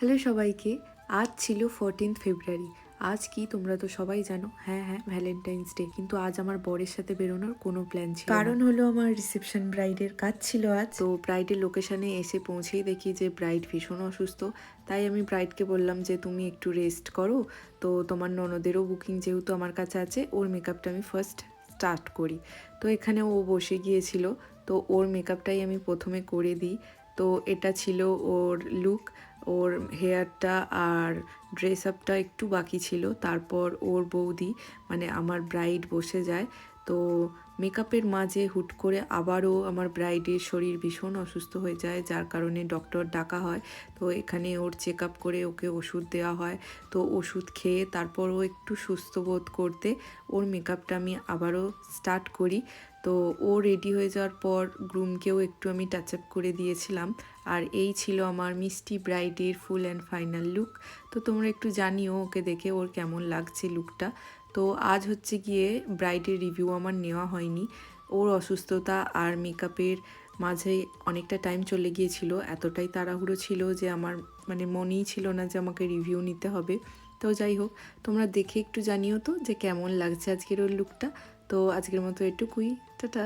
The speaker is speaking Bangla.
হ্যালো সবাইকে। আজ ছিল 14 ফেব্রুয়ারি। আজ কি তোমরা তো সবাই জানো, হ্যাঁ হ্যাঁ, ভ্যালেন্টাইন্স ডে। কিন্তু আজ আমার বরের সাথে বেরোনোর কোনো প্ল্যান ছিল না। কারণ হলো আমার রিসেপশন ব্রাইডের কাজ ছিল আজ। তো ব্রাইডের লোকেশনে এসে পৌঁছেই দেখি যে ব্রাইড ভীষণ অসুস্থ। তাই আমি ব্রাইডকে বললাম যে তুমি একটু রেস্ট করো, তো তোমার ননদেরও বুকিং যেহেতু আমার কাছে আছে, ওর মেকআপটা আমি ফার্স্ট স্টার্ট করি। তো এখানে ও বসে গিয়েছিল, তো ওর মেকআপটাই আমি প্রথমে করে দিই। তো এটা ছিল ওর লুক। ওর হেয়ারটা আর ড্রেস আপটা একটু বাকি ছিল, তারপর ওর বৌদি মানে আমার ব্রাইড বসে যায়। তো মেকআপের মাঝে হুট করে আবারও আমার ব্রাইডের শরীর ভীষণ অসুস্থ হয়ে যায়, যার কারণে ডক্টর ডাকা হয়। তো এখানে ওর চেক আপ করে ওকে ওষুধ দেওয়া হয়। তো ওষুধ খেয়ে তারপর ও একটু সুস্থ বোধ করতে ওর মেকআপটা আমি আবারও স্টার্ট করি। তো ও রেডি হয়ে যাওয়ার পর গ্রুমকেও একটু আমি টাচ আপ করে দিয়েছিলাম। আর এই ছিল আমার মিষ্টি ব্রাইডের ফুল অ্যান্ড ফাইনাল লুক। তো তোমরা একটু জানিও ওকে দেখে ওর কেমন লাগছে লুকটা। তো আজ হচ্ছে গিয়ে ব্রাইডের রিভিউ আমার নেওয়া হয়নি। ওর অসুস্থতা আর মেকআপের মাঝে অনেকটা টাইম চলে গিয়েছিল, এতটাই তাড়াহুড়ো ছিল যে আমার মানে মনেই ছিল না যে আমাকে রিভিউ নিতে হবে। তো যাই হোক, তোমরা দেখে একটু জানিও তো যে কেমন লাগছে আজকের ওর লুকটা। তো আজকের মতো এটুকুই, টাটা।